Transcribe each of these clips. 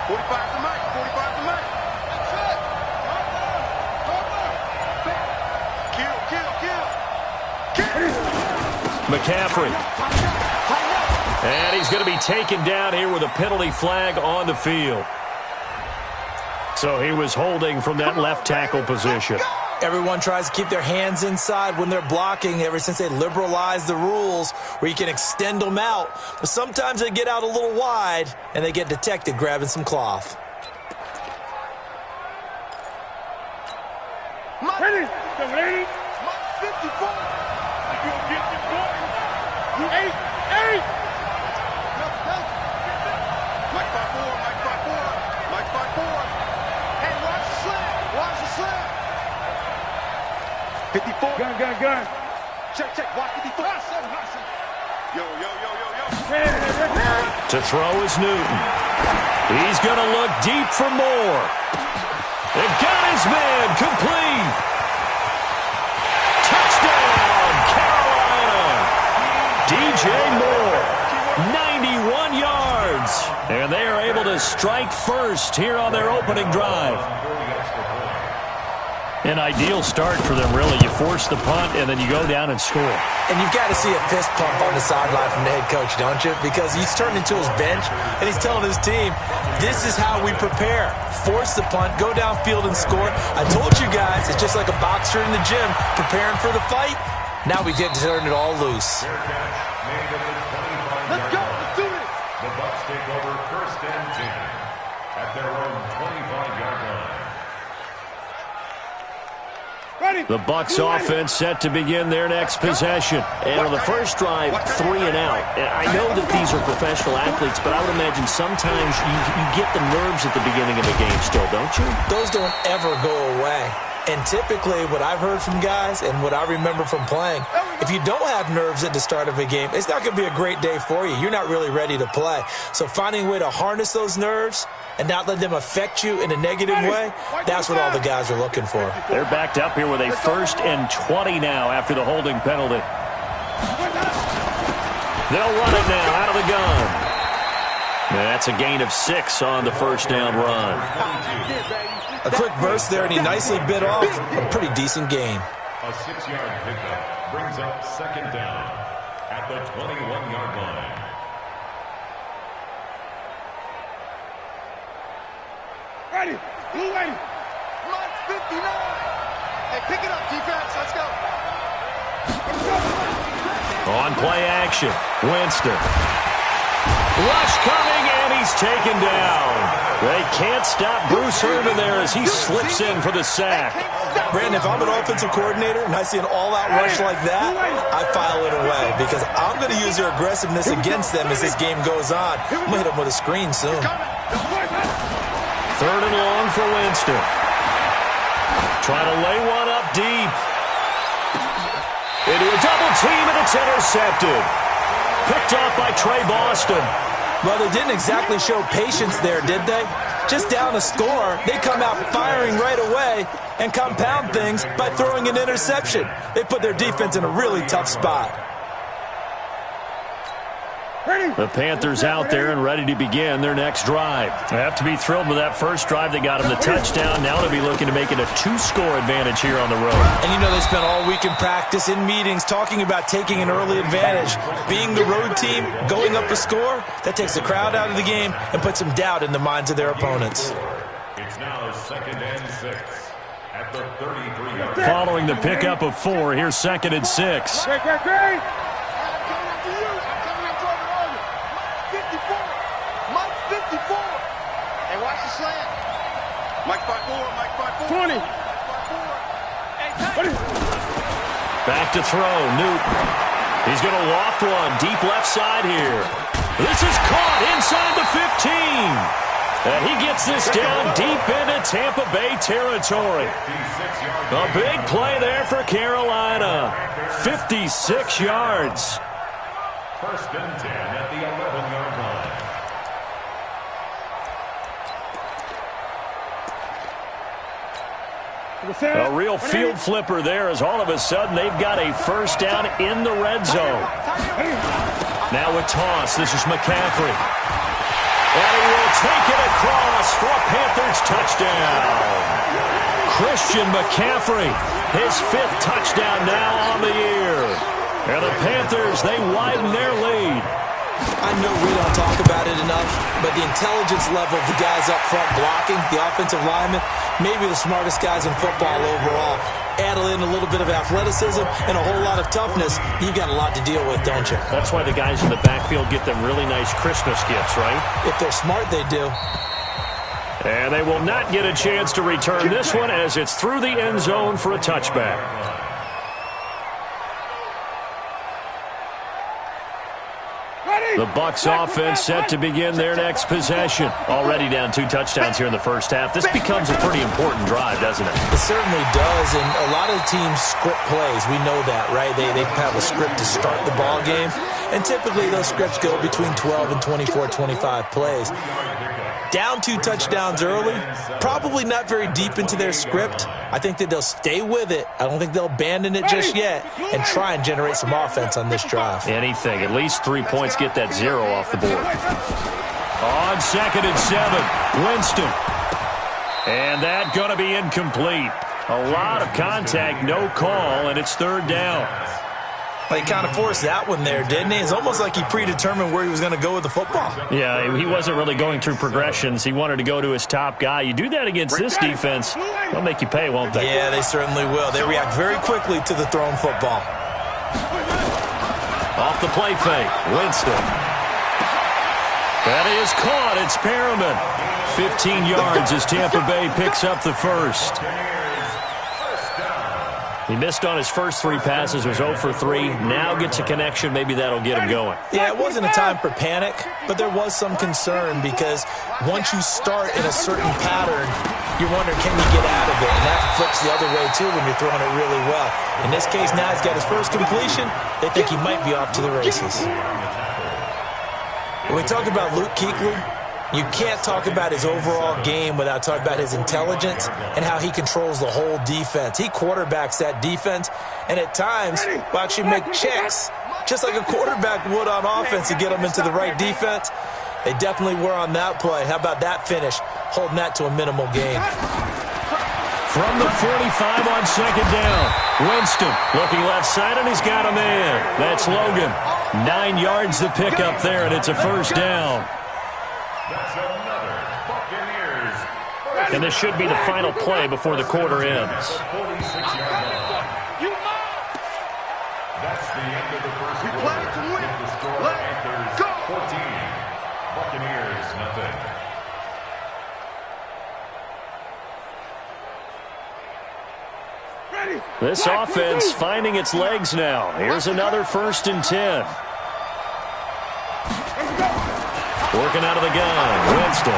45 to Mike. 45 to Mike. McCaffrey. And he's going to be taken down here with a penalty flag on the field. So he was holding from that left tackle position. Everyone tries to keep their hands inside when they're blocking ever since they liberalized the rules where you can extend them out. But sometimes they get out a little wide and they get detected grabbing some cloth. Ready? 54. You'll get the point. 8. Mike 5-4. Mike 5-4. Mike 5-4. Hey, watch the slam. Watch the slam. 54. Gun. Check. Watch 54. Yo. To throw is Newton. He's going to look deep for more. And got his man complete. Touchdown, Carolina. DJ Moore, 91 yards. And they are able to strike first here on their opening drive. An ideal start for them, really. You force the punt, and then you go down and score. And you've got to see a fist pump on the sideline from the head coach, don't you? Because he's turned into his bench, and he's telling his team, this is how we prepare. Force the punt, go downfield and score. I told you guys, it's just like a boxer in the gym preparing for the fight. Now we get to turn it all loose. Let's go. Let's do this. The Bucs take over 1st and 10 at their own 25-yard line. The Bucs offense set to begin their next possession. And on the first drive, 3 and out. And I know that these are professional athletes, but I would imagine sometimes you get the nerves at the beginning of a game still, don't you? Those don't ever go away. And typically what I've heard from guys and what I remember from playing, if you don't have nerves at the start of a game, it's not going to be a great day for you. You're not really ready to play. So finding a way to harness those nerves and not let them affect you in a negative way, that's what all the guys are looking for. They're backed up here with a 1st and 20 now after the holding penalty. They'll run it now out of the gun. That's a gain of 6 on the first down run. A quick burst there, and he nicely bit off a pretty decent gain. A 6-yard pickup brings up 2nd down at the 21-yard line. Ready. Blue ready. Mike 59. Hey, pick it up, defense. Let's go. On play action, Winston. Rush coming, and he's taken down. They can't stop Bruce Irvin there as he slips in for the sack. Brandon, if I'm an offensive coordinator and I see an all-out rush like that, I file it away because I'm going to use their aggressiveness against them as this game goes on. I'm going to hit them with a screen soon. 3rd and long for Winston. Trying to lay one up deep. Into a double team, and it's intercepted. Picked off by Trey Boston. Well, they didn't exactly show patience there, did they? Just down a score, they come out firing right away and compound things by throwing an interception. They put their defense in a really tough spot. The Panthers out there and ready to begin their next drive. They have to be thrilled with that first drive. They got them the touchdown. Now they'll be looking to make it a 2-score advantage here on the road. And you know they spent all week in practice, in meetings, talking about taking an early advantage. Being the road team, going up a score, that takes the crowd out of the game and puts some doubt in the minds of their opponents. It's now 2nd and 6 at the 33-yard line. Following the pickup of 4, here's 2nd and 6. Great. Mike 54. Hey, watch the slant. Mike 5-4. Mike 5-4. 20. Back to throw, Newton. He's going to loft one deep left side here. This is caught inside the 15. And he gets this down deep into Tampa Bay territory. A big play there for Carolina. 56 yards. 1st and 10 at the 11-yard line. A real field flipper there as all of a sudden they've got a first down in the red zone. Now a toss. This is McCaffrey. And he will take it across for a Panthers touchdown. Christian McCaffrey, his 5th touchdown now on the year. And the Panthers, they widen their lead. I know we don't talk about it enough, but the intelligence level of the guys up front blocking, the offensive linemen, maybe the smartest guys in football overall. Add in a little bit of athleticism and a whole lot of toughness, you've got a lot to deal with, don't you? That's why the guys in the backfield get them really nice Christmas gifts, right? If they're smart, they do. And they will not get a chance to return this one as it's through the end zone for a touchback. The Bucs offense set to begin their next possession. Already down 2 touchdowns here in the first half. This becomes a pretty important drive, doesn't it? It certainly does, and a lot of teams script plays. We know that, right? They have a script to start the ball game, and typically those scripts go between 12 and 24, 25 plays. Down 2 touchdowns early, probably not very deep into their script. I think that they'll stay with it. I don't think they'll abandon it just yet and try and generate some offense on this drive. Anything. At least 3 points, get that 0 off the board. On 2nd and 7, Winston. And that going to be incomplete. A lot of contact, no call, and it's 3rd down. Well, he kind of forced that one there, didn't he? It's almost like he predetermined where he was going to go with the football. Yeah, he wasn't really going through progressions. He wanted to go to his top guy. You do that against this defense, they'll make you pay, won't they? Yeah, they certainly will. They react very quickly to the thrown football. Off the play fake, Winston. That is caught. It's Perriman. 15 yards as Tampa Bay picks up the first. He missed on his first 3 passes, was 0 for 3. Now gets a connection. Maybe that'll get him going. Yeah, it wasn't a time for panic, but there was some concern because once you start in a certain pattern, you're wondering, can you get out of it? And that flips the other way, too, when you're throwing it really well. In this case, now he's got his first completion. They think he might be off to the races. When we talk about Luke Kuechly, you can't talk about his overall game without talking about his intelligence and how he controls the whole defense. He quarterbacks that defense, and at times will actually make checks, just like a quarterback would on offense to get them into the right defense. They definitely were on that play. How about that finish, holding that to a minimal gain? From the 45 on 2nd down, Winston looking left side, and he's got a man. That's Logan. 9 yards to pick up there, and it's a 1st down. That's another Buccaneers. And this should be the final play before the quarter ends. 46-yard line. That's the end of the first quarter. The score, Panthers 14, Buccaneers nothing. This offense finding its legs now. Here's another 1st and 10. Working out of the gun, Winston.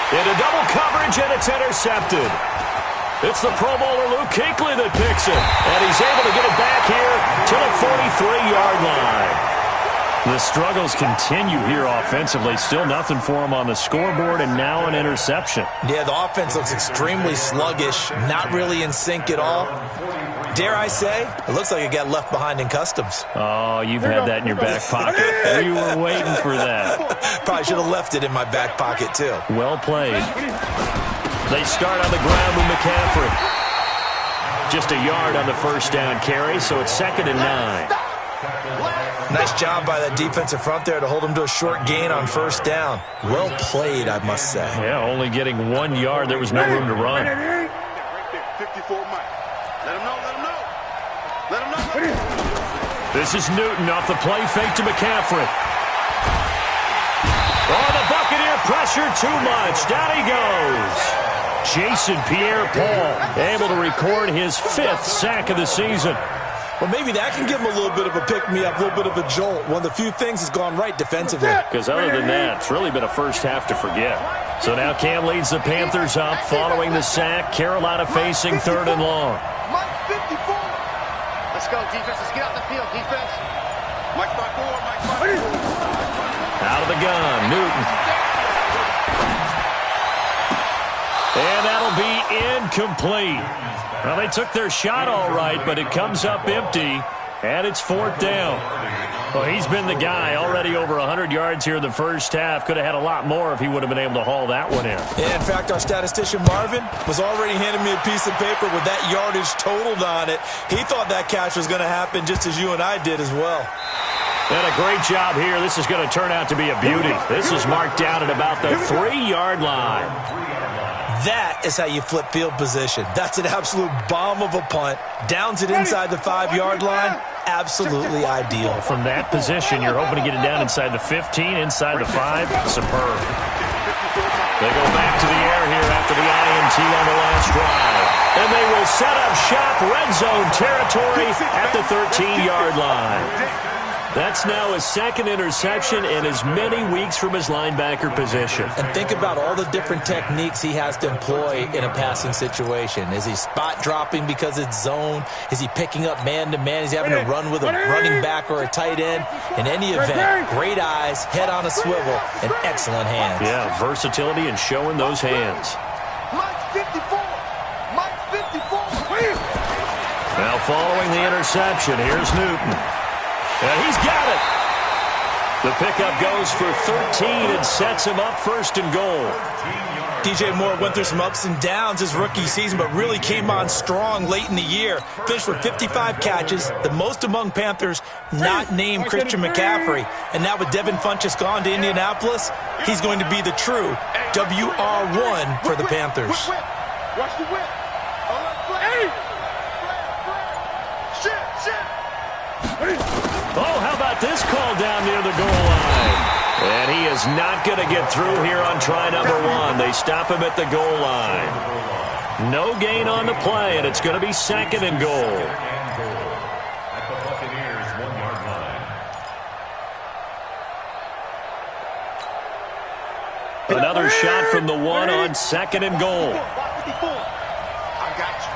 Into double coverage, and it's intercepted. It's the Pro Bowler Luke Kuechly that picks it, and he's able to get it back here to the 43-yard line. The struggles continue here offensively. Still nothing for him on the scoreboard, and now an interception. Yeah, the offense looks extremely sluggish, not really in sync at all. Dare I say, it looks like it got left behind in customs. Oh, you've had that in your back pocket. You were waiting for that. Probably should have left it in my back pocket, too. Well played. They start on the ground with McCaffrey. Just a yard on the 1st down carry, so it's 2nd and 9. Nice job by that defensive front there to hold him to a short gain on 1st down. Well played, I must say. Yeah, only getting 1 yard. There was no room to run. 54 Mike. Let him know, let him know. Let him know. This is Newton off the play fake to McCaffrey. Oh, the Buccaneer pressure too much. Down he goes. Jason Pierre-Paul able to record his 5th sack of the season. Well, maybe that can give him a little bit of a pick-me-up, a little bit of a jolt. One of the few things that's gone right defensively. Because other than that, it's really been a first half to forget. So now Cam leads the Panthers up following the sack. Carolina facing 3rd and long. Mike 54. Let's go, defense. Let's get out the field, defense. Mike 54, Mike 54. Out of the gun, Newton. And that'll be incomplete. Well, they took their shot all right, but it comes up empty, and it's 4th down. Well, he's been the guy. Already over 100 yards here in the first half. Could have had a lot more if he would have been able to haul that one in. Yeah, in fact, our statistician Marvin was already handing me a piece of paper with that yardage totaled on it. He thought that catch was going to happen just as you and I did as well. And a great job here. This is going to turn out to be a beauty. This is marked down at about the 3-yard line. That is how you flip field position. That's an absolute bomb of a punt. Downs it inside the 5-yard line. Absolutely ideal. From that position, you're hoping to get it down inside the 15, inside the 5. Superb. They go back to the air here after the INT on the last drive. And they will set up shop, red zone territory at the 13-yard line. That's now his second interception in as many weeks from his linebacker position. And think about all the different techniques he has to employ in a passing situation. Is he spot dropping because it's zone? Is he picking up man-to-man? Is he having to run with a running back or a tight end? In any event, great eyes, head on a swivel, and excellent hands. Yeah, versatility and showing those hands. Mike 54. Mike 54. Now following the interception, here's Newton. And he's got it. The pickup goes for 13 and sets him up first and goal. DJ Moore went through some ups and downs his rookie season, but really came on strong late in the year. Finished with 55 catches, the most among Panthers not named Christian McCaffrey. And now with Devin Funchess gone to Indianapolis, he's going to be the true WR1 for the Panthers. Watch the whip. Oh, how about this call down near the goal line? And he is not going to get through here on try number 1. They stop him at the goal line. No gain on the play, and it's going to be second and goal. At the Buccaneers' 1-yard line. Another shot from the 1 on second and goal. I got you.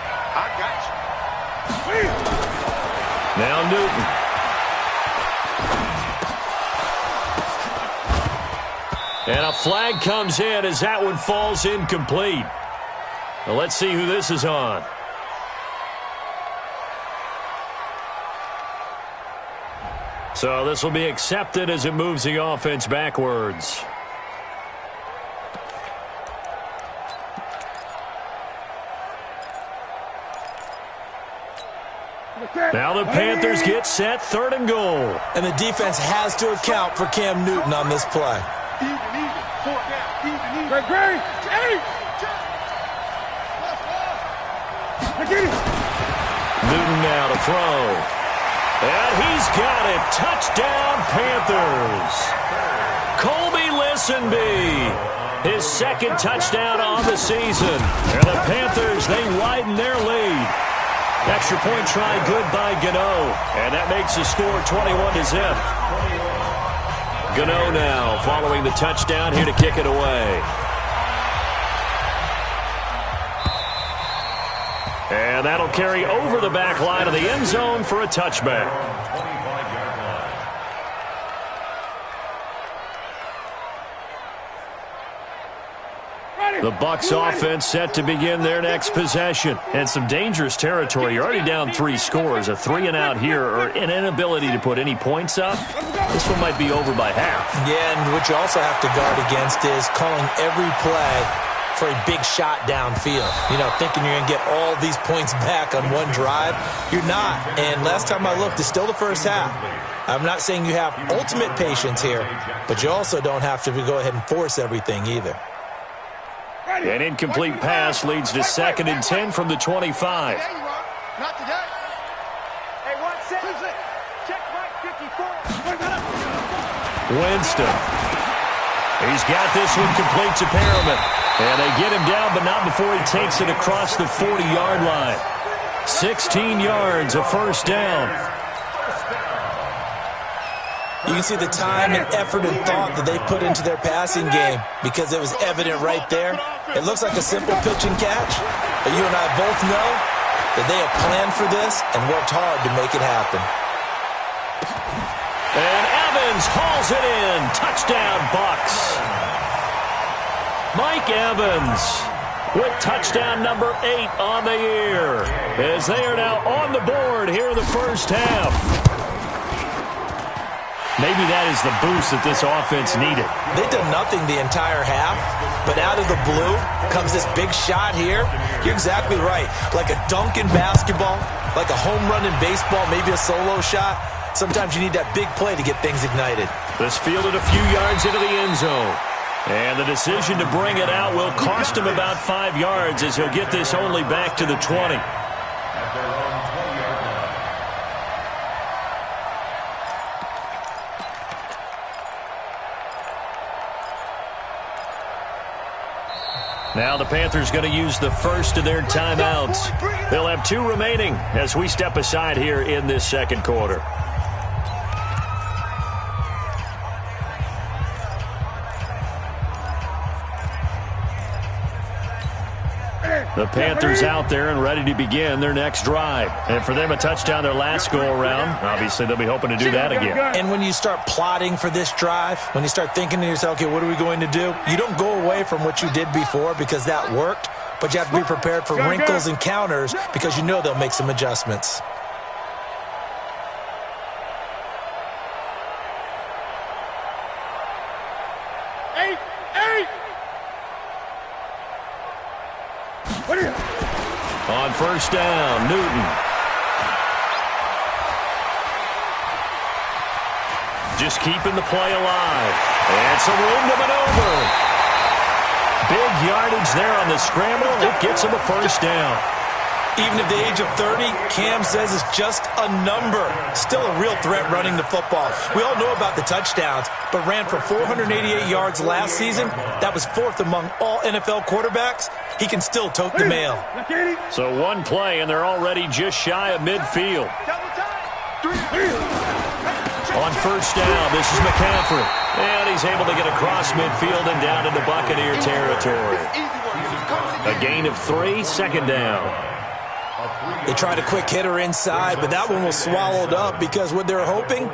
Now Newton. And a flag comes in as that one falls incomplete. Now let's see who this is on. So this will be accepted as it moves the offense backwards. Now the Panthers get set, 3rd and goal. And the defense has to account for Cam Newton on this play. Even. 4 down. Even. Great. Newton now to throw. And he's got it. Touchdown, Panthers. Colby Listenby. His second touchdown on the season. And the Panthers, they widen their lead. Extra point try good by Gano. And that makes the score 21-0. Gano now following the touchdown here to kick it away. And that'll carry over the back line of the end zone for a touchback. The Bucs offense set to begin their next possession. And some dangerous territory. You're already down 3 scores. A 3-and-out here or an inability to put any points up. This one might be over by half. Yeah, and what you also have to guard against is calling every play for a big shot downfield. You know, thinking you're going to get all these points back on one drive. You're not. And last time I looked, it's still the first half. I'm not saying you have ultimate patience here, but you also don't have to go ahead and force everything either. An incomplete pass leads to 2nd and 10 from the 25. There you are. Not today. Hey, 1 second. Check Mike 54. Winston. He's got this one complete to Perriman. And they get him down, but not before he takes it across the 40-yard line. 16 yards, a first down. You can see the time and effort and thought that they put into their passing game because it was evident right there. It looks like a simple pitch and catch, but you and I both know that they have planned for this and worked hard to make it happen. And Evans hauls it in. Touchdown, Bucs. Mike Evans with touchdown number 8 on the year as they are now on the board here in the first half. Maybe that is the boost that this offense needed. They did nothing the entire half, but out of the blue comes this big shot here. You're exactly right. Like a dunk in basketball, like a home run in baseball, maybe a solo shot. Sometimes you need that big play to get things ignited. This fielded a few yards into the end zone. And the decision to bring it out will cost him about 5 yards as he'll get this only back to the 20. Now the Panthers going to use the first of their timeouts. They'll have 2 remaining as we step aside here in this second quarter. The Panthers out there and ready to begin their next drive. And for them, a touchdown their last go-around. Obviously, they'll be hoping to do that again. And when you start plotting for this drive, when you start thinking to yourself, okay, what are we going to do? You don't go away from what you did before because that worked, but you have to be prepared for wrinkles and counters because you know they'll make some adjustments. On first down, Newton. Just keeping the play alive. And some room to maneuver. Big yardage there on the scramble. It gets him a first down. Even at the age of 30, Cam says it's just a number. Still a real threat running the football. We all know about the touchdowns, but ran for 488 yards last season. That was 4th among all NFL quarterbacks. He can still tote the mail. So one play, and they're already just shy of midfield. On first down, this is McCaffrey. And he's able to get across midfield and down into Buccaneer territory. A gain of 3, second down. They tried a quick hitter inside, but that one was swallowed up because what they're hoping,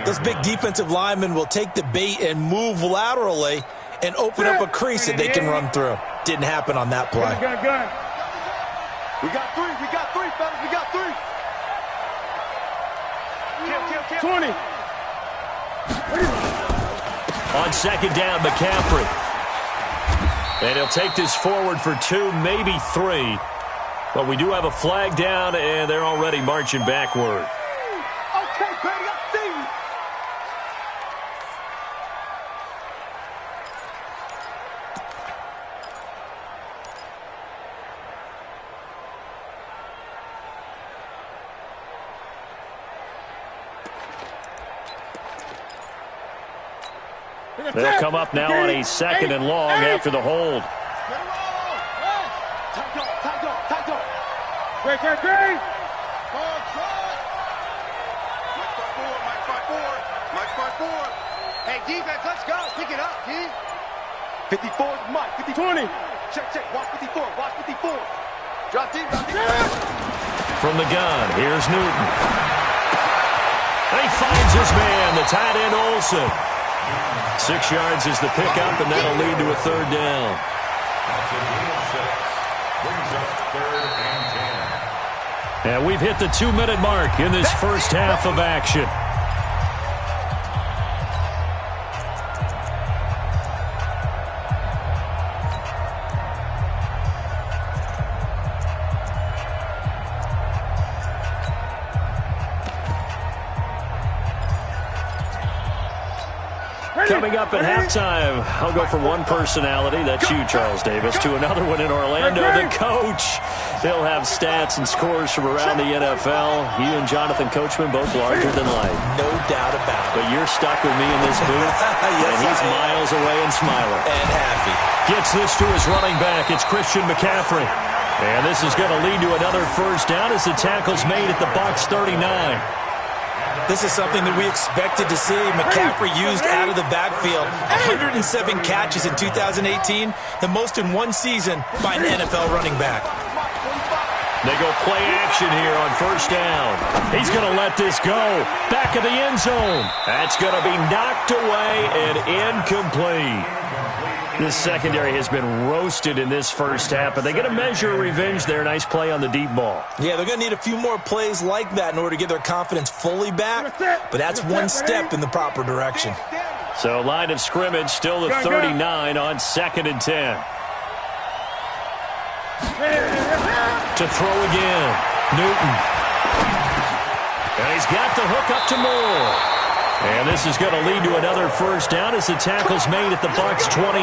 those big defensive linemen will take the bait and move laterally and open up a crease that they can run through. Didn't happen on that play. We got 3, fellas, we got 3. Kill. 20. On second down, McCaffrey. And he'll take this forward for 2, maybe 3. But we do have a flag down, and they're already marching backward. Okay, baby, I see you. They'll come up now on a second and long after the hold. Great. Mike 5-4. Hey, defense, let's go. Pick it up, D. 54 is Mike. 20. Check. Watch 54. Drop deep. From the gun, here's Newton. He finds his man, the tight end Olsen. 6 yards is the pickup, and that'll lead to a third down. And we've hit the 2-minute mark in this first half of action. Coming up at halftime, I'll go from one personality, that's you, Charles Davis, to another one in Orlando, the coach. He'll have stats and scores from around the NFL. You and Jonathan Coachman both larger than life. No doubt about it. But you're stuck with me in this booth, yes, and he's miles away and smiling. And happy. Gets this to his running back. It's Christian McCaffrey. And this is going to lead to another first down as the tackle's made at the Bucs 39. This is something that we expected to see. McCaffrey used out of the backfield. 107 catches in 2018, the most in one season by an NFL running back. They go play action here on first down. He's going to let this go. Back of the end zone. That's going to be knocked away and incomplete. This secondary has been roasted in this first half, but they get a measure of revenge there. Nice play on the deep ball. Yeah, they're going to need a few more plays like that in order to get their confidence fully back, but that's one step in the proper direction. So line of scrimmage still the 39 on 2nd and 10. To throw again, Newton. And he's got the hook up to Moore. And this is going to lead to another first down as the tackle's made at the Bucs 28.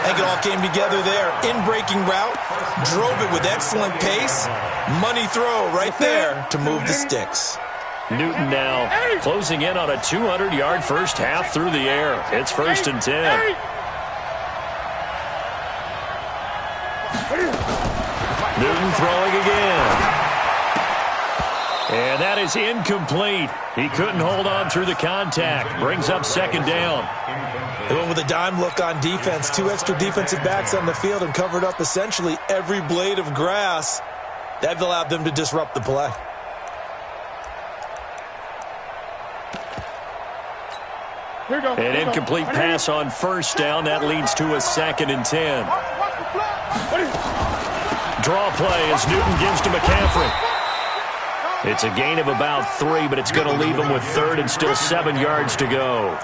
I think it all came together there. In-breaking route, drove it with excellent pace. Money throw right there to move the sticks. Newton now closing in on a 200-yard first half through the air. It's 1st and 10. Newton throwing again. And that is incomplete. He couldn't hold on through the contact. Brings up 2nd down. They went with a dime look on defense. 2 extra defensive backs on the field and covered up essentially every blade of grass. That allowed them to disrupt the play. An incomplete pass on first down. That leads to a 2nd and 10. Draw play as Newton gives to McCaffrey. It's a gain of about 3, but it's going to leave him with 3rd and still 7 yards to go.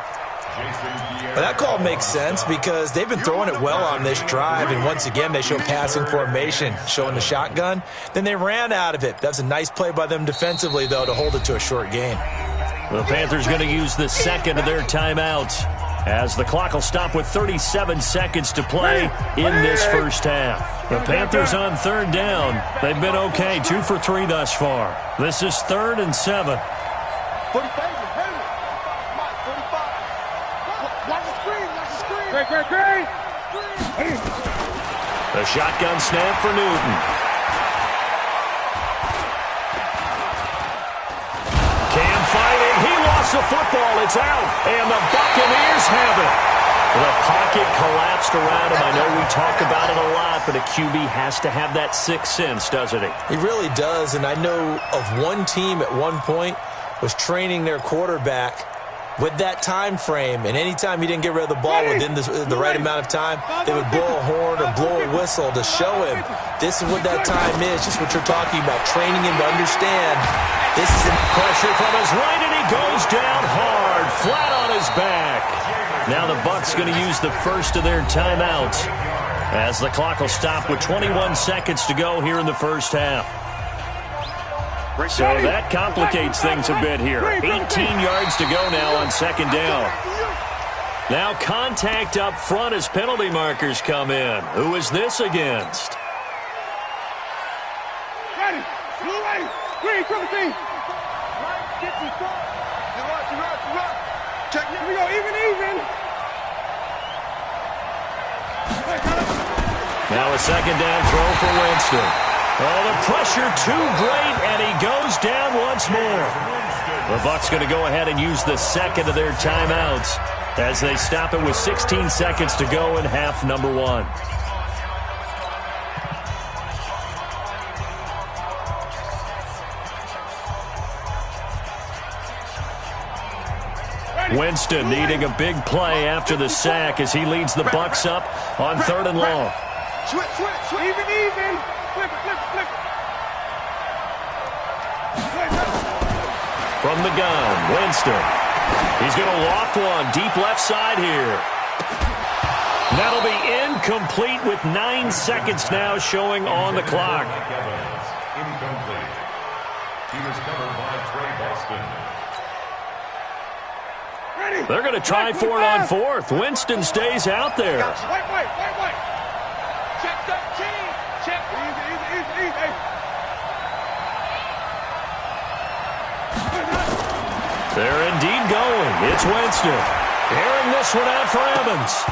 Well, that call makes sense because they've been throwing it well on this drive, and once again they show passing formation, showing the shotgun. Then they ran out of it. That's a nice play by them defensively, though, to hold it to a short gain. The Panthers going to use the 2nd of their timeouts as the clock will stop with 37 seconds to play in this first half. The Panthers on 3rd down. They've been okay, 2 for 3 thus far. This is 3rd and 7. The shotgun snap for Newton. Cam fighting. He lost the football. It's out. And the Buccaneers have it. The pocket collapsed around him. I know we talk about it a lot, but a QB has to have that sixth sense, doesn't he? He really does, and I know of one team at one point was training their quarterback with that time frame, and anytime he didn't get rid of the ball within the right amount of time, they would blow a horn or blow a whistle to show him this is what that time is, just what you're talking about, training him to understand this is the pressure from his right, and he goes down hard, flat on his back. Now the Bucs going to use the first of their timeouts as the clock will stop with 21 seconds to go here in the first half. So that complicates things a bit here. 18 yards to go now on 2nd down. Now contact up front as penalty markers come in. Who is this against? Now a 2nd down throw for Winston. Oh, the pressure too great, and he goes down once more. The Bucs going to go ahead and use the 2nd of their timeouts as they stop it with 16 seconds to go in half number 1. Winston needing a big play after the sack as he leads the Bucs up on 3rd and long. Switch, even. Flip it. From the gun, Winston. He's going to loft one deep left side here. That'll be incomplete with 9 seconds now showing on the clock. Incomplete. He was covered by Trey Boston. They're going to try for it on 4th. Winston stays out there. Wait. Check 13. Check. Easy. They're indeed going. It's Winston. Airing this one out for Evans.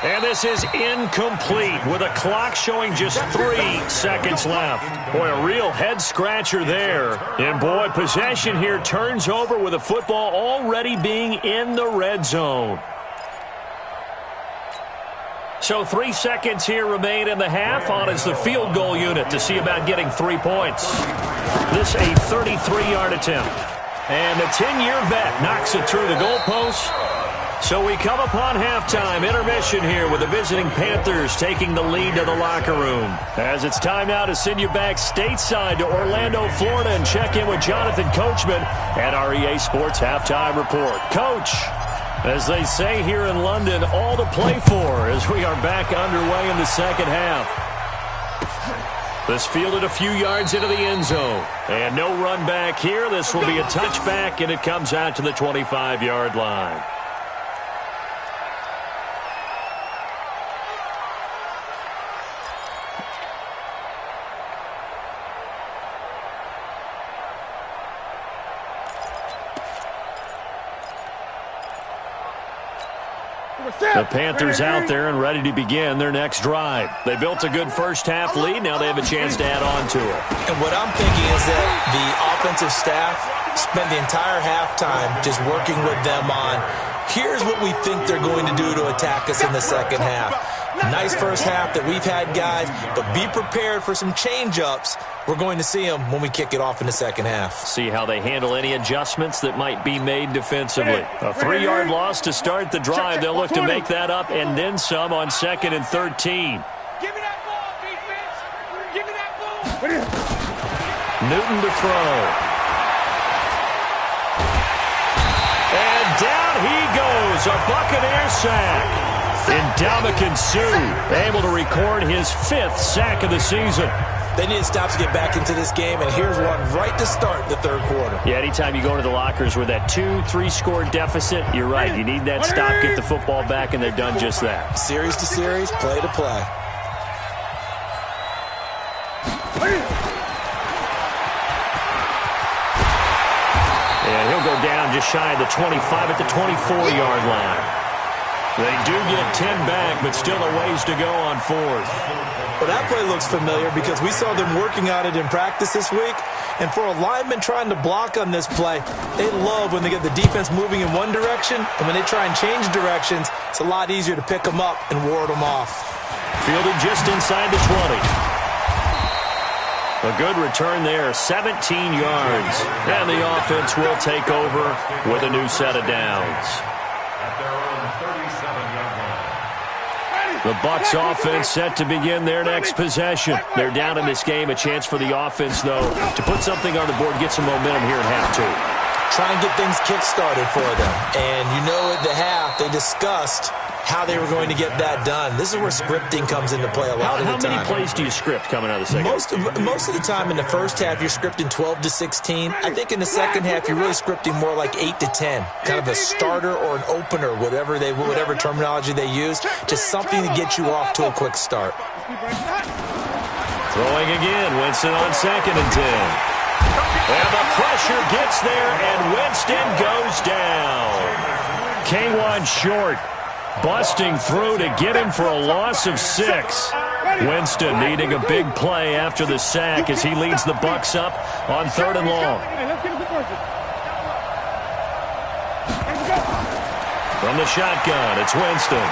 And this is incomplete with a clock showing just 3 seconds left. Boy, a real head-scratcher there. And, boy, possession here turns over with the football already being in the red zone. So 3 seconds here remain in the half. On is the field goal unit to see about getting 3 points. This a 33-yard attempt. And the 10-year vet knocks it through the goalpost. So we come upon halftime, intermission here with the visiting Panthers taking the lead to the locker room. As it's time now to send you back stateside to Orlando, Florida, and check in with Jonathan Coachman at our EA Sports Halftime Report. Coach, as they say here in London, all to play for as we are back underway in the second half. This fielded a few yards into the end zone. And no run back here. This will be a touchback, and it comes out to the 25-yard line. The Panthers out there and ready to begin their next drive. They built a good first-half lead. Now they have a chance to add on to it. And what I'm thinking is that the offensive staff spent the entire halftime just working with them on, here's what we think they're going to do to attack us in the second half. Nice first half that we've had, guys, but be prepared for some change-ups. We're going to see them when we kick it off in the second half. See how they handle any adjustments that might be made defensively. A 3-yard loss to start the drive. They'll look to make that up and then some on 2nd and 13. Give me that ball, defense. Give me that ball. Newton to throw. And down he goes. A Buccaneer sack. Ndamukong Suh able to record his 5th sack of the season. They need to stop to get back into this game, and here's one right to start the third quarter. Yeah, anytime you go into the lockers with that 2-3 score deficit, you're right. You need that stop, get the football back, and they've done just that. Series to series, play to play. And he'll go down just shy of the 25 at the 24-yard line. They do get 10 back, but still a ways to go on 4th. Well, that play looks familiar because we saw them working on it in practice this week. And for a lineman trying to block on this play, they love when they get the defense moving in one direction. And when they try and change directions, it's a lot easier to pick them up and ward them off. Fielded just inside the 20. A good return there, 17 yards. And the offense will take over with a new set of downs. The Bucs offense set to begin their next possession. They're down in this game. A chance for the offense, though, to put something on the board, get some momentum here in half 2. Try and get things kick-started for them. And you know at the half, they discussed how they were going to get that done. This is where scripting comes into play a lot of the time. How many plays do you script coming out of the second? Most of the time in the first half, you're scripting 12 to 16. I think in the second half, you're really scripting more like 8 to 10. Kind of a starter or an opener, whatever terminology they use. Just something to get you off to a quick start. Throwing again, Winston on 2nd and 10. And the pressure gets there, and Winston goes down. K1 short. Busting through to get him for a loss of 6. Winston needing a big play after the sack as he leads the Bucs up on 3rd and long. From the shotgun, it's Winston.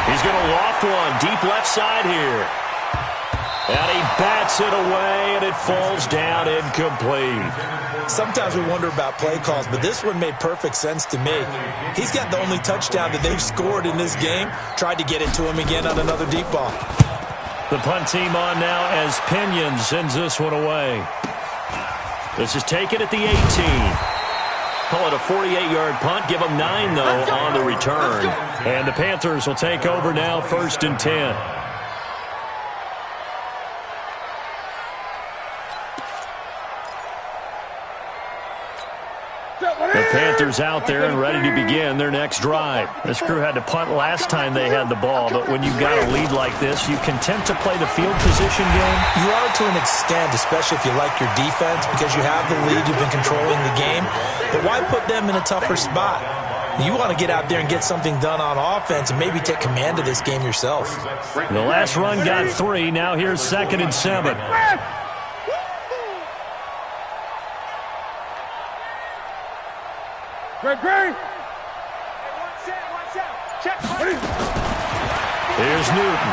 He's going to loft one deep left side here. And he bats it away, and it falls down incomplete. Sometimes we wonder about play calls, but this one made perfect sense to me. He's got the only touchdown that they've scored in this game. Tried to get it to him again on another deep ball. The punt team on now as Pinion sends this one away. This is taken at the 18. Call it a 48-yard punt. Give them 9, though, on the return. And the Panthers will take over now, 1st and 10. The Panthers out there and ready to begin their next drive. This crew had to punt last time they had the ball, but when you've got a lead like this, you content to play the field position game? You are to an extent, especially if you like your defense, because you have the lead, you've been controlling the game. But why put them in a tougher spot? You want to get out there and get something done on offense and maybe take command of this game yourself. The last run got 3. Now here's 2nd and 7. Great. Here's Newton.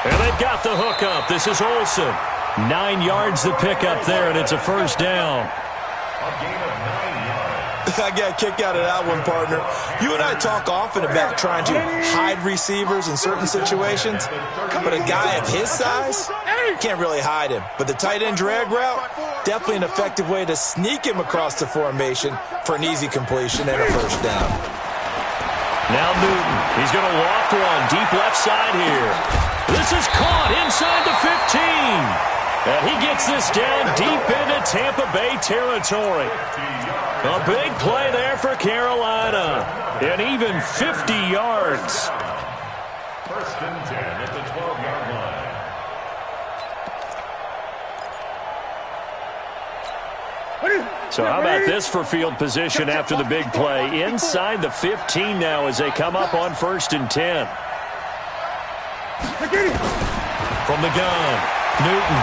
And they've got the hook up. This is Olsen. 9 yards to pick up there, and it's a first down. A gain of 9 yards. I got a kick out of that one, partner. You and I talk often about trying to hide receivers in certain situations, but a guy of his size can't really hide him. But the tight end drag route, definitely an effective way to sneak him across the formation for an easy completion and a first down. Now Newton. He's going to loft one deep left side here. This is caught inside the 15. And he gets this down deep into Tampa Bay territory. A big play there for Carolina. And even 50 yards. First and 10 at the 12-yard line. So how about this for field position after the big play? Inside the 15 now as they come up on 1st and 10. From the gun, Newton.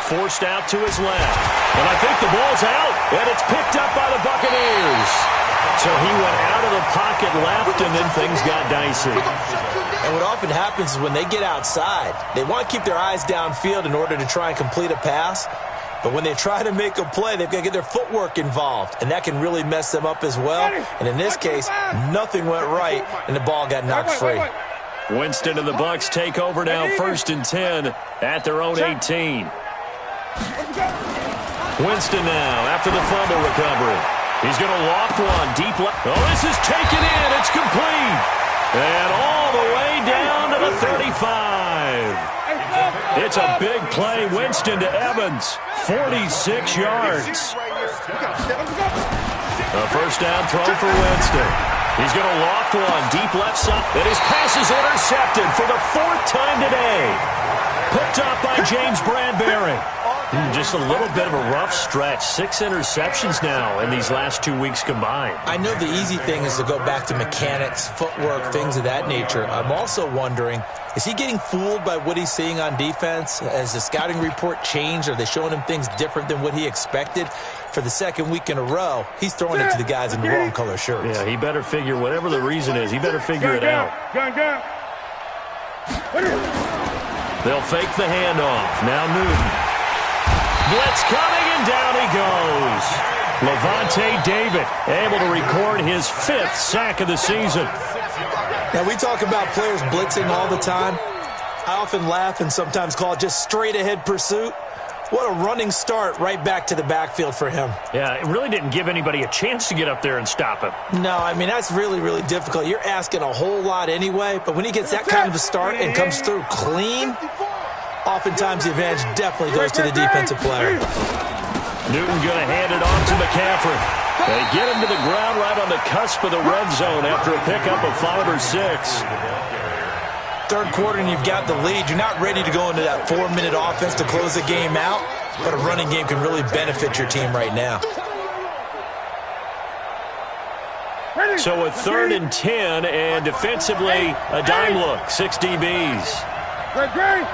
Forced out to his left. And I think the ball's out. And it's picked up by the Buccaneers. So he went out of the pocket left, and then things got dicey. And what often happens is when they get outside, they want to keep their eyes downfield in order to try and complete a pass. But when they try to make a play, they've got to get their footwork involved. And that can really mess them up as well. And in this case, nothing went right, and the ball got knocked free. Winston and the Bucs take over now 1st and 10 at their own 18. Winston now after the fumble recovery. He's going to loft one deep left. Oh, this is taken in. It's complete. And all the way down to the 35. It's a big play. Winston to Evans. 46 yards. A first down throw for Winston. He's going to loft one deep left side. And his pass is intercepted for the 4th time today. Picked up by James Bradbury. Just a little bit of a rough stretch. 6 interceptions now in these last 2 weeks combined. I know the easy thing is to go back to mechanics, footwork, things of that nature. I'm also wondering, is he getting fooled by what he's seeing on defense? Has the scouting report changed? Are they showing him things different than what he expected? For the 2nd week in a row, he's throwing it to the guys in the wrong color shirts. Yeah, he better figure, whatever the reason is, he better figure it out. They'll fake the handoff. Now Newton. Blitz coming, and down he goes. Levante David able to record his 5th sack of the season. Now, we talk about players blitzing all the time. I often laugh and sometimes call it just straight-ahead pursuit. What a running start right back to the backfield for him. Yeah, it really didn't give anybody a chance to get up there and stop him. No, I mean, that's really, really difficult. You're asking a whole lot anyway, but when he gets that kind of a start and comes through clean, oftentimes the advantage definitely goes to the defensive player. Newton going to hand it off to McCaffrey. They get him to the ground right on the cusp of the red zone after a pickup of 5 or 6. 3rd quarter and you've got the lead. You're not ready to go into that 4-minute offense to close the game out, but a running game can really benefit your team right now. So a 3rd and 10, and defensively a dime look, 6 DBs. Great.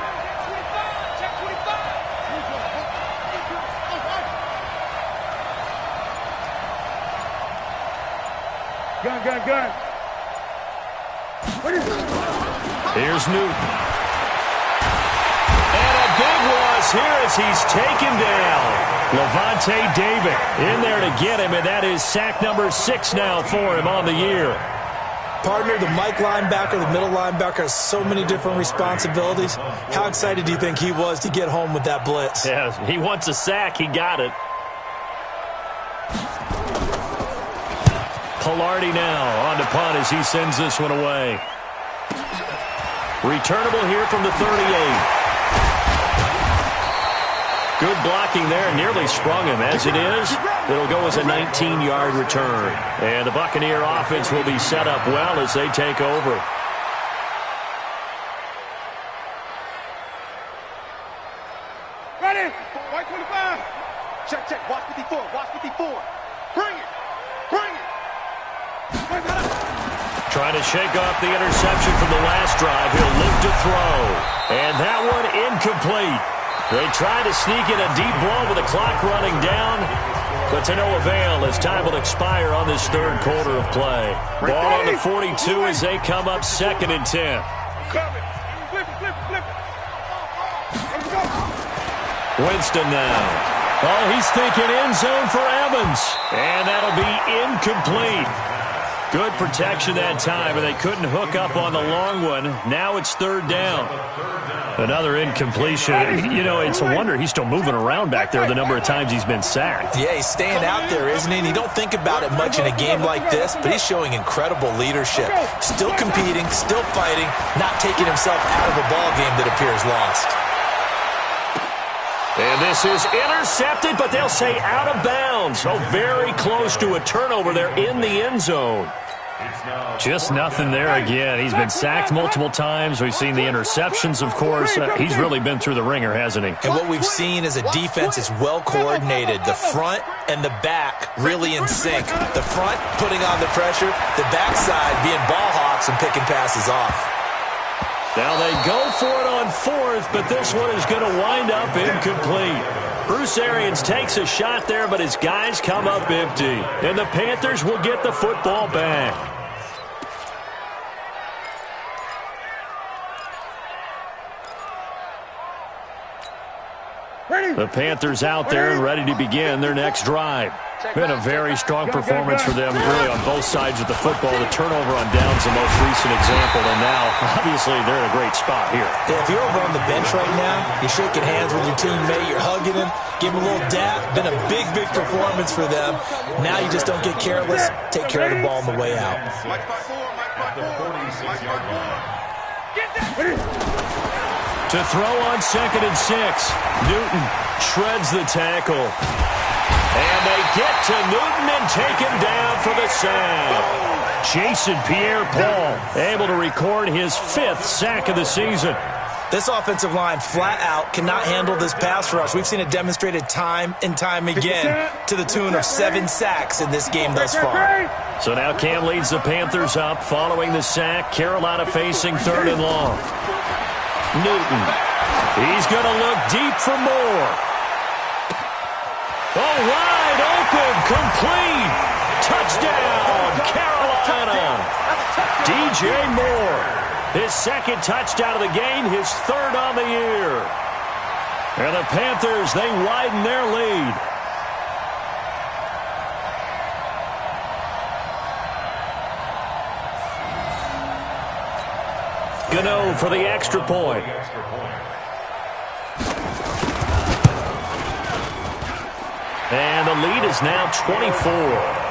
Gun. Here's Newton. And a big loss here as he's taken down. Levante David in there to get him, and that is sack number 6 now for him on the year. Partner, the Mike linebacker, the middle linebacker has so many different responsibilities. How excited do you think he was to get home with that blitz? Yeah, he wants a sack. He got it. Pilardi now on to punt as he sends this one away. Returnable here from the 38. Good blocking there. Nearly sprung him. As it is, it'll go as a 19-yard return. And the Buccaneer offense will be set up well as they take over. Ready. White 25. Check. Watch 54. Bring it. Trying to shake off the interception from the last drive. He'll look to throw. And that one incomplete. They try to sneak in a deep ball with the clock running down, but to no avail as time will expire on this 3rd quarter of play. Ball on the 42 as they come up 2nd and 10. Winston now. Oh, he's thinking end zone for Evans. And that'll be incomplete. Good protection that time, and they couldn't hook up on the long one. Now it's third down. Another incompletion. You know, it's a wonder he's still moving around back there the number of times he's been sacked. Yeah, he's staying out there, isn't he? And you don't think about it much in a game like this, but he's showing incredible leadership. Still competing, still fighting, not taking himself out of a ball game that appears lost. And this is intercepted, but they'll say out of bounds. Oh, very close to a turnover there in the end zone. Just nothing there again. He's been sacked multiple times. We've seen the interceptions, of course. He's really been through the ringer, hasn't he? And what we've seen is a defense is well coordinated. The front and the back really in sync. The front putting on the pressure, the backside being ball hawks and picking passes off. Now they go for it on fourth, but this one is going to wind up incomplete. Bruce Arians takes a shot there, but his guys come up empty. And the Panthers will get the football back. The Panthers out there and ready to begin their next drive. Been a very strong performance for them, really, on both sides of the football. The turnover on downs the most recent example, and now, obviously, they're in a great spot here. Yeah, if you're over on the bench right now, you're shaking hands with your teammate, you're hugging him, give him a little dap. Been a big, big performance for them. Now you just don't get careless. Take care of the ball on the way out. To throw on 2nd and 6. Newton shreds the tackle. And they get to Newton and take him down for the sack. Jason Pierre-Paul able to record his 5th sack of the season. This offensive line flat out cannot handle this pass rush. We've seen it demonstrated time and time again to the tune of 7 sacks in this game thus far. So now Cam leads the Panthers up following the sack. Carolina facing 3rd and long. Newton. He's going to look deep for more. Oh, wide open, complete. Touchdown, Carolina. DJ Moore. His 2nd touchdown of the game, his 3rd on the year. And the Panthers, they widen their lead. Gano for the extra point. And the lead is now 24.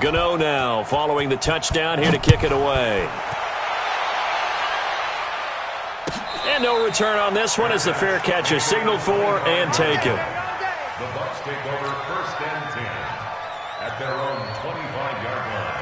Gano now following the touchdown here to kick it away. And no return on this one as the fair catch is signaled for and taken. The Bucs take over 1st and 10 at their own 25-yard line.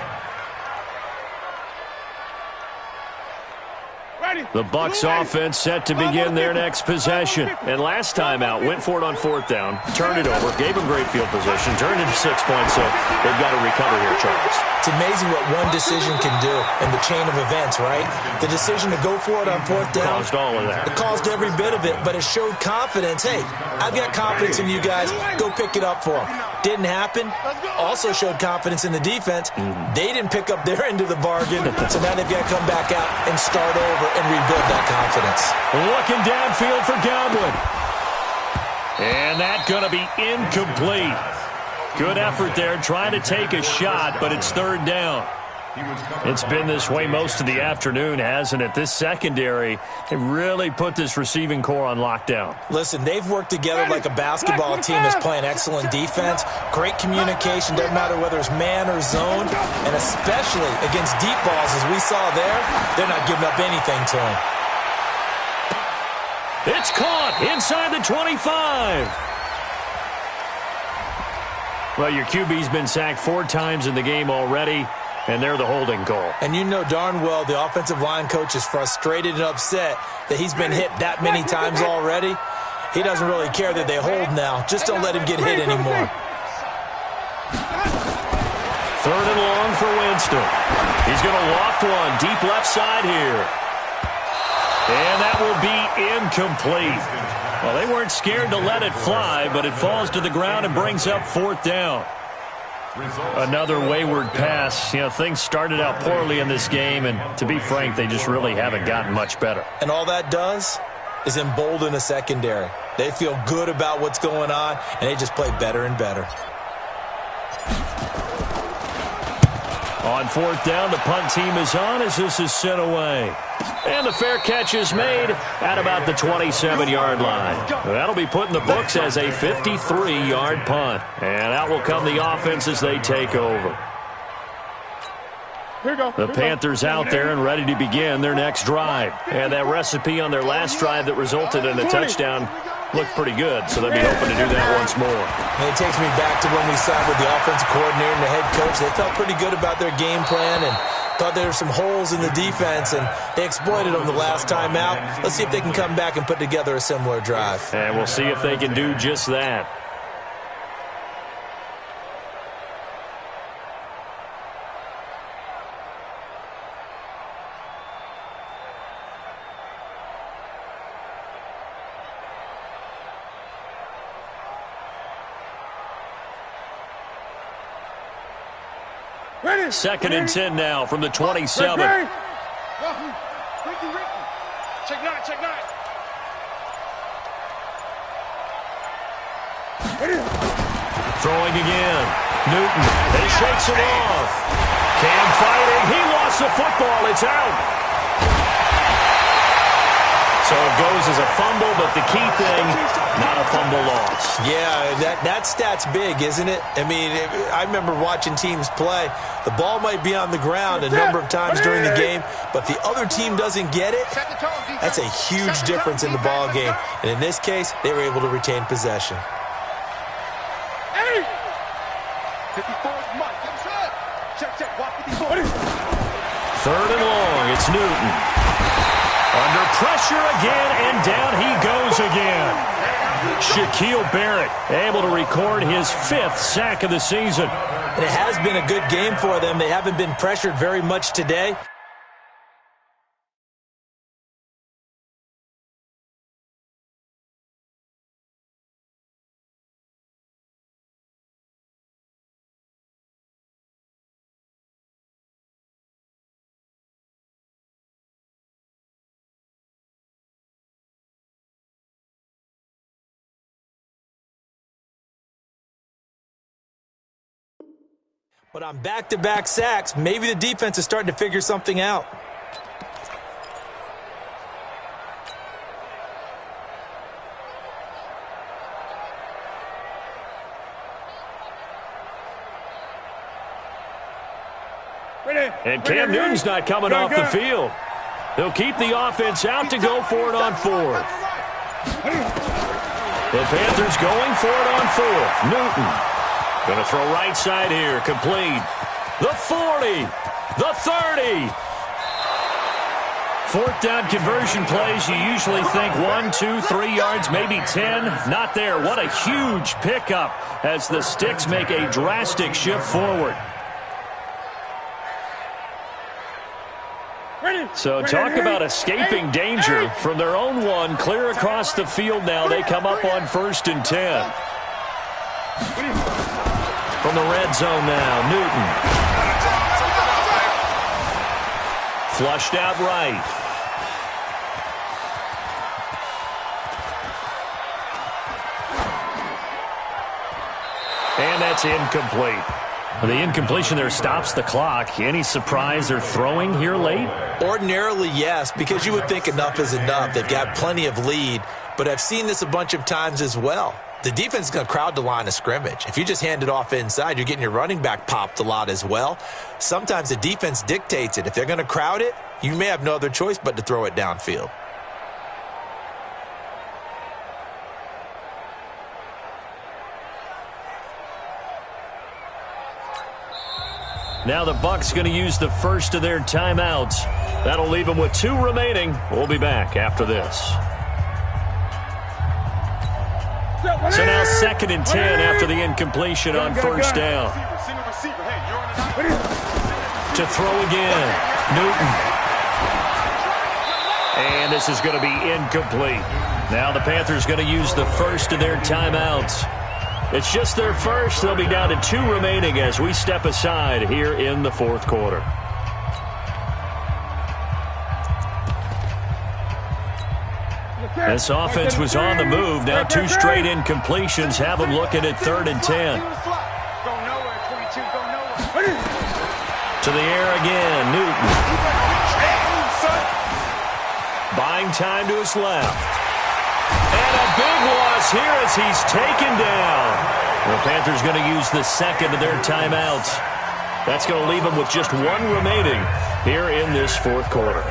The Bucs offense set to begin their next possession. And last time out, went for it on 4th down, turned it over, gave them great field position, turned into 6 points, so they've got to recover here, Charles. It's amazing what one decision can do in the chain of events, right? The decision to go for it on 4th down. Caused all of that. It caused every bit of it, but it showed confidence. Hey, I've got confidence in you guys. Go pick it up for them. Didn't happen. Also showed confidence in the defense. They didn't pick up their end of the bargain, so now they've got to come back out and start over and rebuild that confidence. Looking downfield for Godwin. And that's going to be incomplete. Good effort there, trying to take a shot, but it's 3rd down. It's been this way most of the afternoon, hasn't it? This secondary, they really put this receiving core on lockdown. Listen, they've worked together like a basketball team that's playing excellent defense. Great communication, doesn't matter whether it's man or zone, and especially against deep balls, as we saw there, they're not giving up anything to them. It's caught inside the 25. Well, your QB's been sacked 4 times in the game already, and they're the holding call. And you know darn well the offensive line coach is frustrated and upset that he's been hit that many times already. He doesn't really care that they hold now. Just don't let him get hit anymore. 3rd and long for Winston. He's going to loft one deep left side here. And that will be incomplete. Well, they weren't scared to let it fly, but it falls to the ground and brings up 4th down. Another wayward pass. You know, things started out poorly in this game, and to be frank, they just really haven't gotten much better. And all that does is embolden a secondary. They feel good about what's going on, and they just play better and better. On 4th down, the punt team is on as this is sent away. And the fair catch is made at about the 27-yard line. That'll be put in the books as a 53-yard punt. And out will come the offense as they take over. The Panthers out there and ready to begin their next drive. And that recipe on their last drive that resulted in a touchdown looked pretty good, so they'll be hoping to do that once more. And it takes me back to when we signed with the offensive coordinator and the head coach. They felt pretty good about their game plan and thought there were some holes in the defense, and they exploited them the last time out. Let's see if they can come back and put together a similar drive. And we'll see if they can do just that. Ready. 2nd and 10 now from the 27. Check 9, check 9. Throwing again. Newton. He shakes it off. Cam fighting. He lost the football. It's out. So it goes as a fumble, but the key thing, not a fumble loss. Yeah, that stat's big, isn't it? I mean, I remember watching teams play. The ball might be on the ground a number of times during the game, but the other team doesn't get it. That's a huge difference in the ball game. And in this case, they were able to retain possession. 3rd and long, it's Newton. Under pressure again, and down he goes again. Shaquille Barrett able to record his 5th sack of the season. And it has been a good game for them. They haven't been pressured very much today. But on back-to-back sacks, maybe the defense is starting to figure something out. And Cam Newton's not coming off the field. They'll keep the offense out to go for it on 4th. The Panthers going for it on 4th. Newton. Going to throw right side here, complete. The 40, the 30. 4th down conversion plays, you usually think 1, 2, 3 yards, maybe 10. Not there. What a huge pickup as the Sticks make a drastic shift forward. So talk about escaping danger from their own 1, clear across the field now. They come up on 1st and 10. From the red zone now, Newton. Flushed out right. And that's incomplete. The incompletion there stops the clock. Any surprise they're throwing here late? Ordinarily, yes, because you would think enough is enough. They've got plenty of lead, but I've seen this a bunch of times as well. The defense is going to crowd the line of scrimmage. If you just hand it off inside, you're getting your running back popped a lot as well. Sometimes the defense dictates it. If they're going to crowd it, you may have no other choice but to throw it downfield. Now the Bucs going to use the first of their timeouts. That'll leave them with 2 remaining. We'll be back after this. So now 2nd and 10 after the incompletion on first down. To throw again, Newton. And this is going to be incomplete. Now the Panthers going to use the first of their timeouts. It's just their first. They'll be down to 2 remaining as we step aside here in the 4th quarter. This offense was on the move. Now 2 straight incompletions have them looking at 3rd and 10. To the air again, Newton. Buying time to his left. And a big loss here as he's taken down. The Panthers going to use the second of their timeouts. That's going to leave them with just 1 remaining here in this 4th quarter.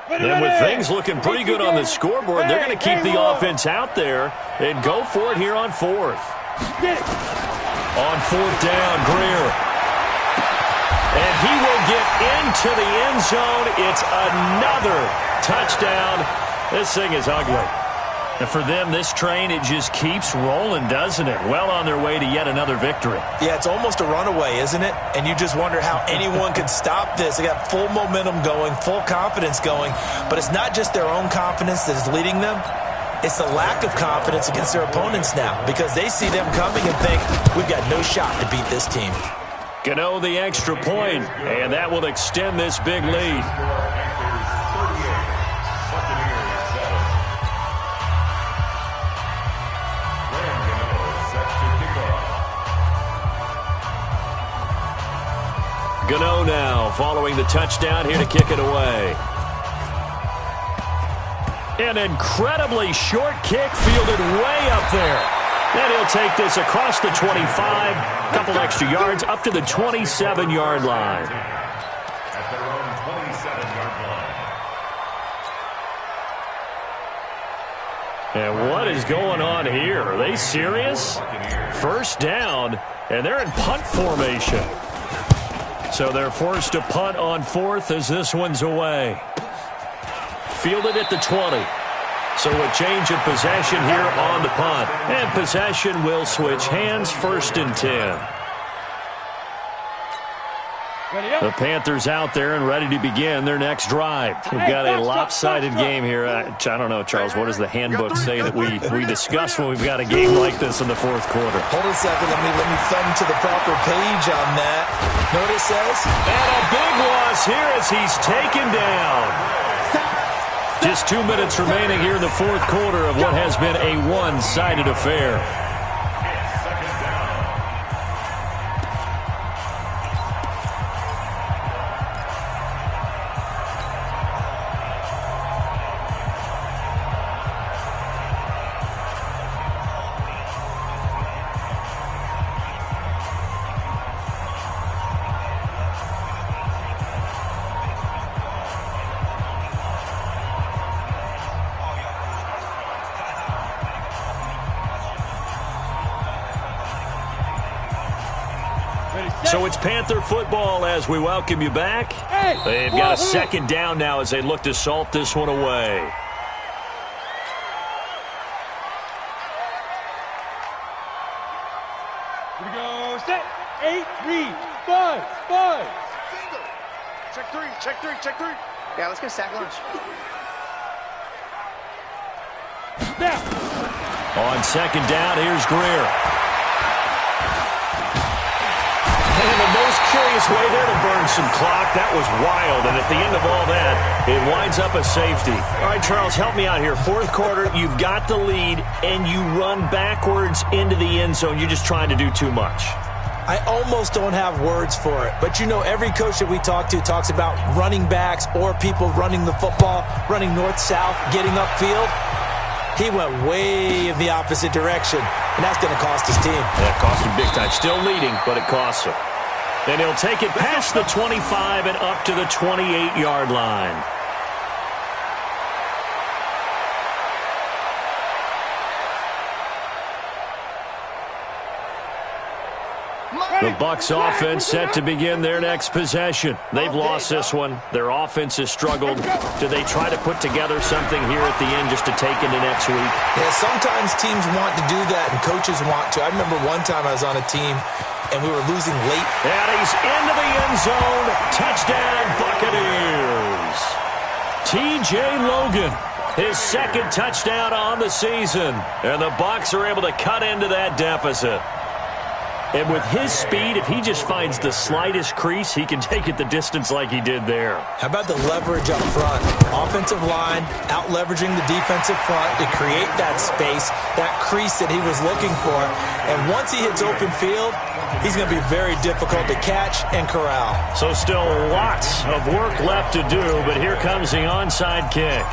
And with things looking pretty good on the scoreboard, they're going to keep the offense out there and go for it here on 4th. On 4th down, Greer. And he will get into the end zone. It's another touchdown. This thing is ugly. And for them, this train, it just keeps rolling, doesn't it? Well on their way to yet another victory. Yeah, it's almost a runaway, isn't it? And you just wonder how anyone could stop this. They got full momentum going, full confidence going. But it's not just their own confidence that is leading them. It's the lack of confidence against their opponents now because they see them coming and think, we've got no shot to beat this team. Gano the extra point, and that will extend this big lead. Gano now following the touchdown here to kick it away. An incredibly short kick fielded way up there. And he'll take this across the 25, a couple extra yards up to the 27-yard line. At their own 27-yard line. And what is going on here? Are they serious? First down, and they're in punt formation. So they're forced to punt on 4th as this one's away. Fielded at the 20. So a change of possession here on the punt. And possession will switch hands, 1st and 10. The Panthers out there and ready to begin their next drive. We've got a lopsided game here. I don't know, Charles, what does the handbook say that we discuss when we've got a game like this in the 4th quarter? Hold on a second. Let me thumb to the proper page on that. Know what it says? And a big loss here as he's taken down. Just 2 minutes remaining here in the 4th quarter of what has been a one-sided affair. So it's Panther football as we welcome you back. They've got a second down now as they look to salt this one away. Here we go. Set. 8, 3, 5, 5. Check three, check three, check three. Yeah, let's get sack lunch. Now. On second down, here's Greer. And the most curious way there to burn some clock. That was wild, and at the end of all that, it winds up a safety. All right, Charles, help me out here. Fourth quarter, you've got the lead, and you run backwards into the end zone. You're just trying to do too much. I almost don't have words for it. But, you know, every coach that we talk to talks about running backs or people running the football, running north-south, getting upfield. He went way in the opposite direction, and that's going to cost his team. That cost him big time. Still leading, but it costs him. And he'll take it past the 25 and up to the 28-yard line. The Bucs offense set to begin their next possession. They've lost this one. Their offense has struggled. Do they try to put together something here at the end just to take into next week? Yeah, sometimes teams want to do that and coaches want to. I remember one time I was on a team and we were losing late. And he's into the end zone. Touchdown, Buccaneers. T.J. Logan, his second touchdown on the season. And the Bucs are able to cut into that deficit. And with his speed, if he just finds the slightest crease, he can take it the distance like he did there. How about the leverage up front? Offensive line out-leveraging the defensive front to create that space, that crease that he was looking for. And once he hits open field, he's going to be very difficult to catch and corral. So still lots of work left to do, but here comes the onside kick.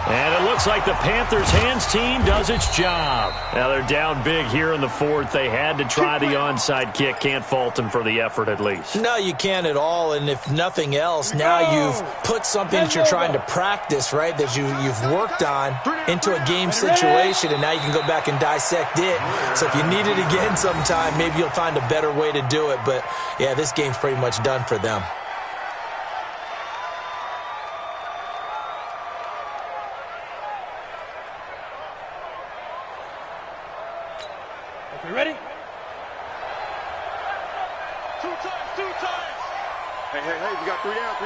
And it looks like the Panthers' hands team does its job. Now they're down big here in the fourth. They had to try the onside kick. Can't fault them for the effort at least. No, you can't at all. And if nothing else, now you've put something that you're trying to practice, right, that you've worked on into a game situation, and now you can go back and dissect it. So if you need it again sometime, maybe you'll find a better way to do it. But, yeah, this game's pretty much done for them. Okay, ready? Two times. Hey, we got three down.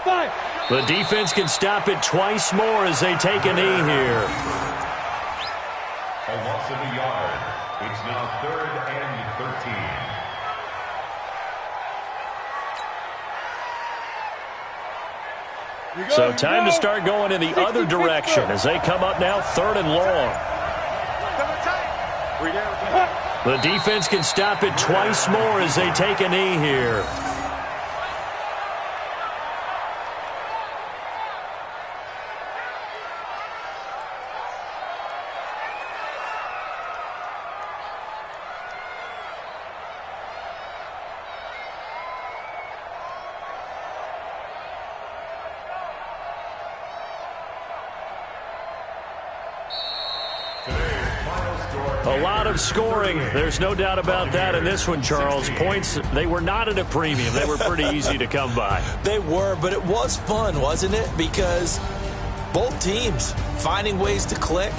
Five. The defense can stop it twice more as they take a knee here. A loss of a yard. It's now 3rd and 13. So time to start going in the other direction as they come up now 3rd and long. The defense can stop it twice more as they take a knee here. A lot of scoring. There's no doubt about that in this one, Charles. Points, they were not at a premium. They were pretty easy to come by. They were, but it was fun, wasn't it? Because both teams finding ways to click.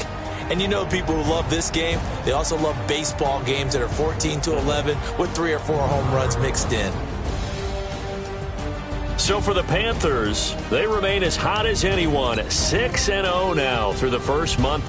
And you know people who love this game, they also love baseball games that are 14-11 with 3 or 4 home runs mixed in. So for the Panthers, they remain as hot as anyone, 6-0 now through the first month